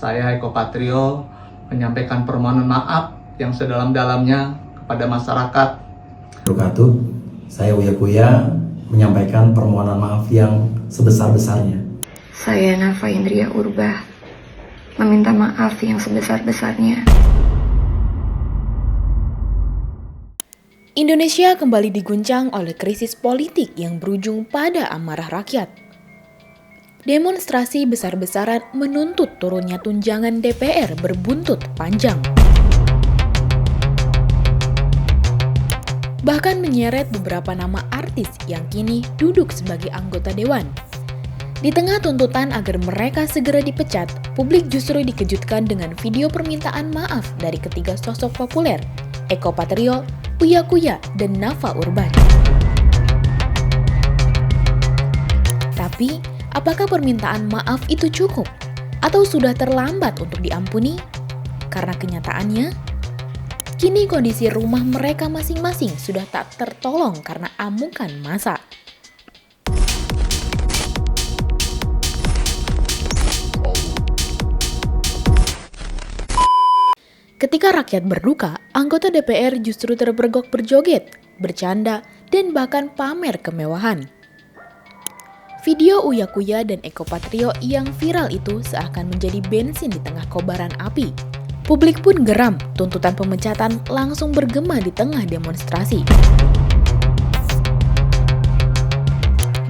Saya Eko Patrio menyampaikan permohonan maaf yang sedalam-dalamnya kepada masyarakat. Wabarakatuh. Saya Uya Kuya menyampaikan permohonan maaf yang sebesar-besarnya. Saya Nafa Indria Urbah meminta maaf yang sebesar-besarnya. Indonesia kembali diguncang oleh krisis politik yang berujung pada amarah rakyat. Demonstrasi besar-besaran menuntut turunnya tunjangan DPR berbuntut panjang. Bahkan menyeret beberapa nama artis yang kini duduk sebagai anggota dewan. Di tengah tuntutan agar mereka segera dipecat, publik justru dikejutkan dengan video permintaan maaf dari ketiga sosok populer, Eko Patrio, Uya Kuya, dan Nafa Urbah. Tapi, apakah permintaan maaf itu cukup? Atau sudah terlambat untuk diampuni? Karena kenyataannya, kini kondisi rumah mereka masing-masing sudah tak tertolong karena amukan massa. Ketika rakyat berduka, anggota DPR justru terbergok berjoget, bercanda, dan bahkan pamer kemewahan. Video Uya Kuya dan Eko Patrio yang viral itu seakan menjadi bensin di tengah kobaran api. Publik pun geram, tuntutan pemecatan langsung bergema di tengah demonstrasi.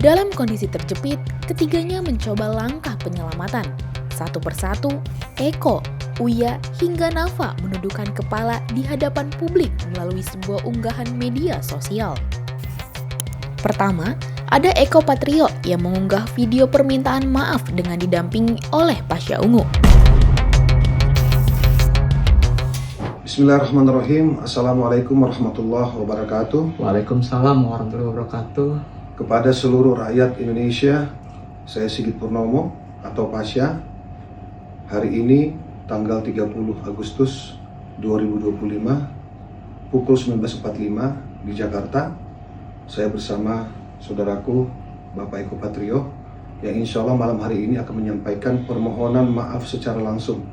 Dalam kondisi terjepit, ketiganya mencoba langkah penyelamatan. Satu persatu, Eko, Uya, hingga Nafa menundukkan kepala di hadapan publik melalui sebuah unggahan media sosial. Pertama, ada Eko Patrio yang mengunggah video permintaan maaf dengan didampingi oleh Pasha Ungu. Bismillahirrahmanirrahim. Assalamualaikum warahmatullahi wabarakatuh. Waalaikumsalam warahmatullahi wabarakatuh. Kepada seluruh rakyat Indonesia, saya Sigit Purnomo atau Pasha. Hari ini tanggal 30 Agustus 2025 pukul 19.45 di Jakarta, saya bersama saudaraku Bapak Eko Patrio yang insya Allah malam hari ini akan menyampaikan permohonan maaf secara langsung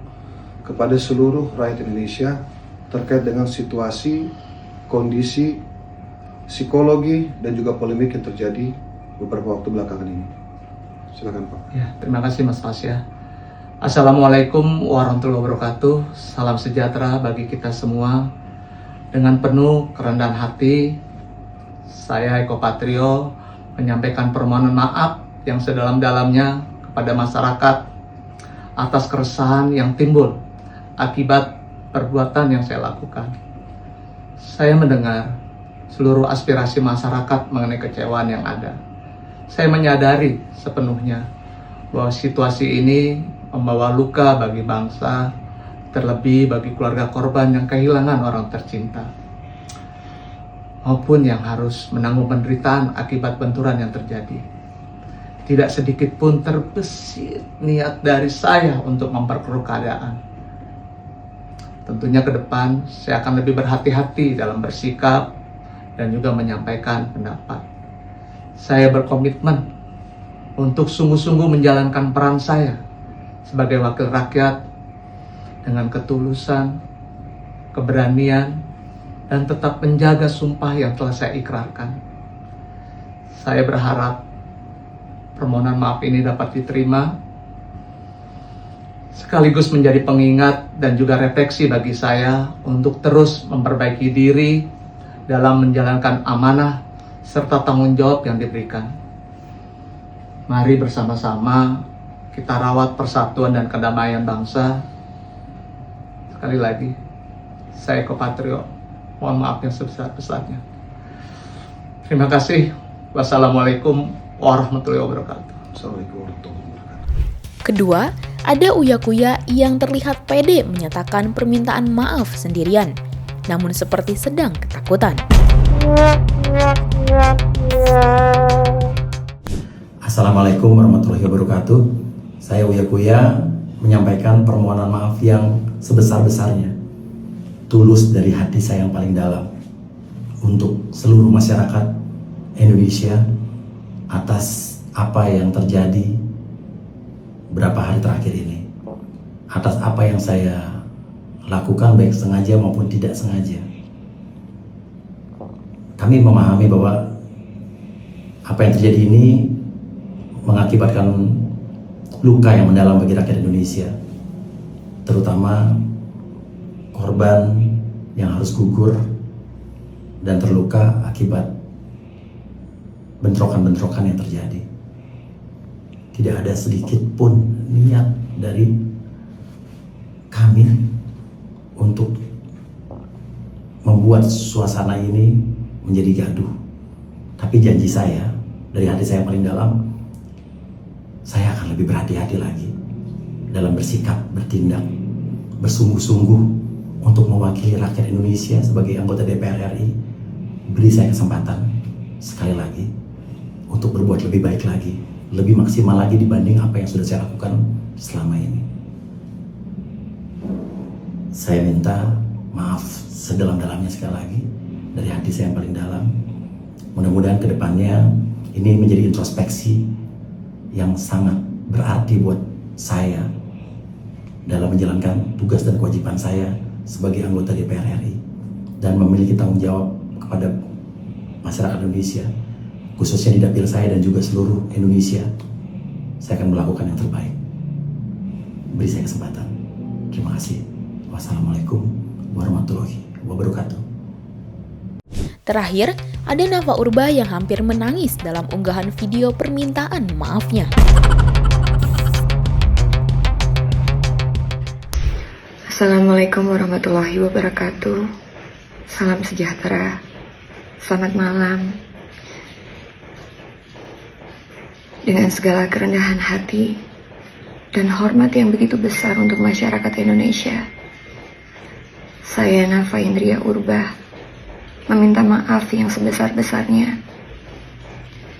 kepada seluruh rakyat Indonesia terkait dengan situasi, kondisi, psikologi, dan juga polemik yang terjadi beberapa waktu belakangan ini. Silakan Pak. Ya, terima kasih Mas Pasha. Assalamualaikum warahmatullahi wabarakatuh. Salam sejahtera bagi kita semua. Dengan penuh kerendahan hati, saya Eko Patrio menyampaikan permohonan maaf yang sedalam-dalamnya kepada masyarakat atas keresahan yang timbul akibat perbuatan yang saya lakukan. Saya mendengar seluruh aspirasi masyarakat mengenai kecewaan yang ada. Saya menyadari sepenuhnya bahwa situasi ini membawa luka bagi bangsa, terlebih bagi keluarga korban yang kehilangan orang tercinta, maupun yang harus menanggung penderitaan akibat benturan yang terjadi. Tidak sedikit pun terbesit niat dari saya untuk memperkeruh keadaan. Tentunya ke depan saya akan lebih berhati-hati dalam bersikap dan juga menyampaikan pendapat. Saya berkomitmen untuk sungguh-sungguh menjalankan peran saya sebagai wakil rakyat dengan ketulusan, keberanian, dan tetap menjaga sumpah yang telah saya ikrarkan. Saya berharap permohonan maaf ini dapat diterima, sekaligus menjadi pengingat dan juga refleksi bagi saya untuk terus memperbaiki diri dalam menjalankan amanah serta tanggung jawab yang diberikan. Mari bersama-sama kita rawat persatuan dan kedamaian bangsa. Sekali lagi, saya Eko Patrio, mohon maaf yang sebesar-besarnya. Terima kasih. Wassalamualaikum warahmatullahi wabarakatuh. Assalamualaikum warahmatullahi wabarakatuh. Kedua, ada Uya Kuya yang terlihat pede menyatakan permintaan maaf sendirian, namun seperti sedang ketakutan. Assalamualaikum warahmatullahi wabarakatuh. Saya Uya Kuya menyampaikan permohonan maaf yang sebesar-besarnya, tulus dari hati saya yang paling dalam, untuk seluruh masyarakat Indonesia atas apa yang terjadi beberapa hari terakhir ini. atas apa yang saya lakukan, baik sengaja maupun tidak sengaja. Kami memahami bahwa apa yang terjadi ini mengakibatkan luka yang mendalam bagi rakyat Indonesia, terutama korban yang harus gugur dan terluka akibat bentrokan-bentrokan yang terjadi. Tidak ada sedikit pun niat dari kami untuk membuat suasana ini menjadi gaduh. Tapi janji saya, dari hati saya yang paling dalam, saya akan lebih berhati-hati lagi dalam bersikap, bertindak, bersungguh-sungguh untuk mewakili rakyat Indonesia sebagai anggota DPR RI. Beri saya kesempatan sekali lagi untuk berbuat lebih baik lagi, lebih maksimal lagi dibanding apa yang sudah saya lakukan selama ini. Saya minta maaf sedalam-dalamnya sekali lagi dari hati saya yang paling dalam. Mudah-mudahan kedepannya ini menjadi introspeksi yang sangat berarti buat saya dalam menjalankan tugas dan kewajiban saya sebagai anggota DPR RI dan memiliki tanggung jawab kepada masyarakat Indonesia, khususnya di dapil saya dan juga seluruh Indonesia. Saya akan melakukan yang terbaik. Beri saya kesempatan. Terima kasih. Wassalamualaikum warahmatullahi wabarakatuh. Terakhir, ada Nafa Urbah yang hampir menangis dalam unggahan video permintaan maafnya. Assalamualaikum warahmatullahi wabarakatuh. Salam sejahtera. Selamat malam. Dengan segala kerendahan hati dan hormat yang begitu besar untuk masyarakat Indonesia, saya Nafa Indria Urbah meminta maaf yang sebesar-besarnya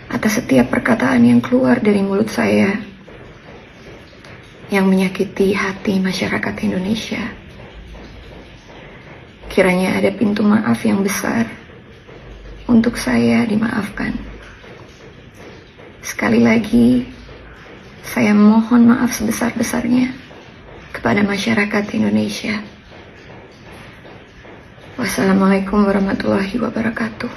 atas setiap perkataan yang keluar dari mulut saya yang menyakiti hati masyarakat Indonesia. Kiranya ada pintu maaf yang besar untuk saya dimaafkan. Sekali lagi, saya mohon maaf sebesar-besarnya kepada masyarakat Indonesia. Wassalamualaikum warahmatullahi wabarakatuh.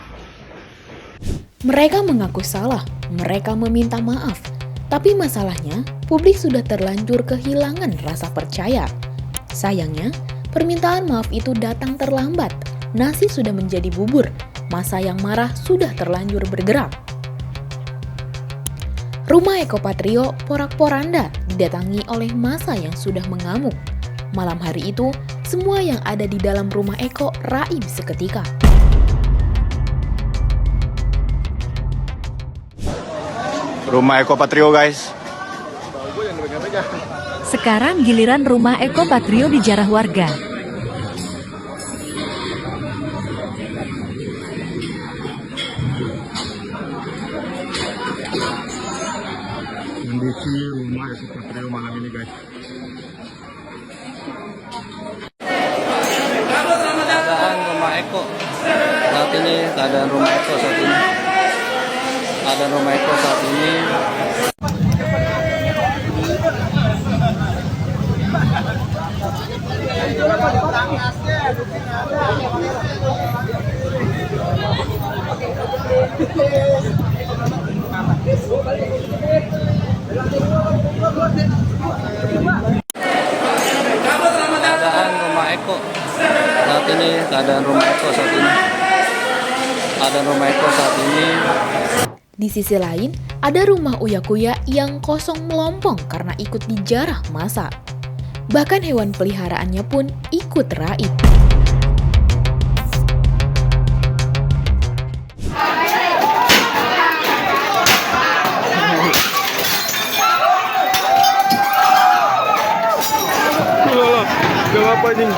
Mereka mengaku salah, mereka meminta maaf. Tapi masalahnya, publik sudah terlanjur kehilangan rasa percaya. Sayangnya, permintaan maaf itu datang terlambat. Nasi sudah menjadi bubur, masa yang marah sudah terlanjur bergerak. Rumah Eko Patrio porak-poranda didatangi oleh massa yang sudah mengamuk. Malam hari itu, semua yang ada di dalam rumah Eko raib seketika. Rumah Eko Patrio, guys. Sekarang giliran rumah Eko Patrio dijarah warga. Kondisi rumah Eko Patrio malam ini, guys. Keadaan rumah Eko saat ini, keadaan rumah Eko saat ini, keadaan rumah Eko saat ini. Keadaan rumah Eko saat ini, keadaan rumah Eko saat ini, keadaan rumah Eko saat ini. Di sisi lain, ada rumah Uya Kuya yang kosong melompong karena ikut dijarah massa. Bahkan hewan peliharaannya pun ikut raib. Gak apa ini.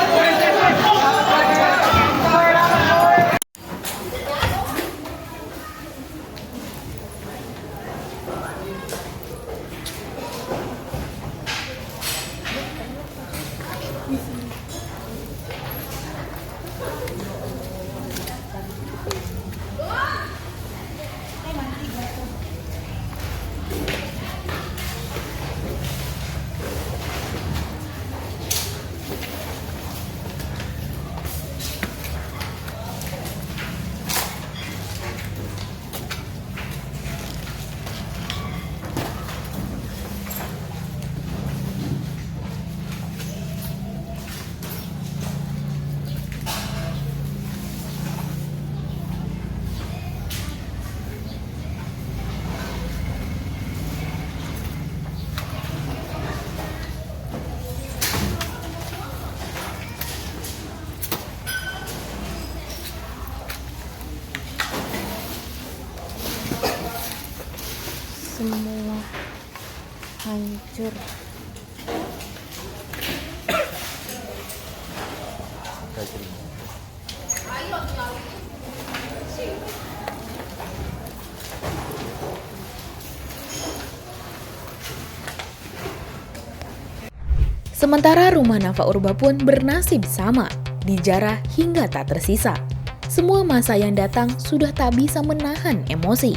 Sementara rumah Nafa Urba pun bernasib sama, dijarah hingga tak tersisa. Semua masa yang datang sudah tak bisa menahan emosi.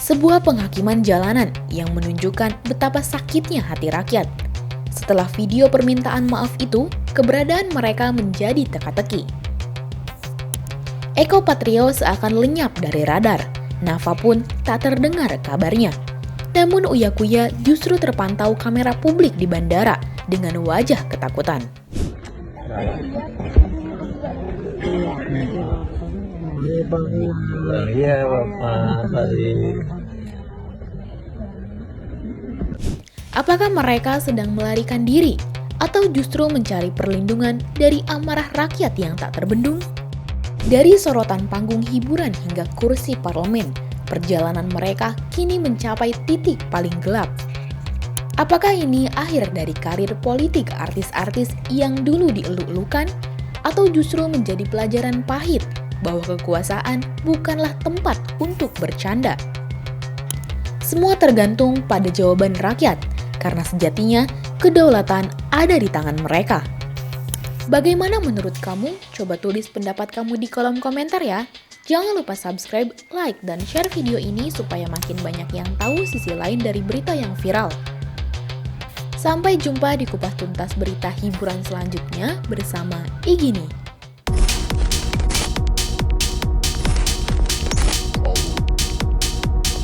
Sebuah penghakiman jalanan yang menunjukkan betapa sakitnya hati rakyat. Setelah video permintaan maaf itu, keberadaan mereka menjadi teka-teki. Eko Patrio seakan lenyap dari radar. Nafa pun tak terdengar kabarnya. Namun Uya Kuya justru terpantau kamera publik di bandara dengan wajah ketakutan. Iya Bapak. Apakah mereka sedang melarikan diri atau justru mencari perlindungan dari amarah rakyat yang tak terbendung? Dari sorotan panggung hiburan hingga kursi parlemen, perjalanan mereka kini mencapai titik paling gelap. Apakah ini akhir dari karir politik artis-artis yang dulu dieluk-elukan, atau justru menjadi pelajaran pahit bahwa kekuasaan bukanlah tempat untuk bercanda? Semua tergantung pada jawaban rakyat, karena sejatinya kedaulatan ada di tangan mereka. Bagaimana menurut kamu? Coba tulis pendapat kamu di kolom komentar ya. Jangan lupa subscribe, like, dan share video ini supaya makin banyak yang tahu sisi lain dari berita yang viral. Sampai jumpa di kupas tuntas berita hiburan selanjutnya bersama Igini.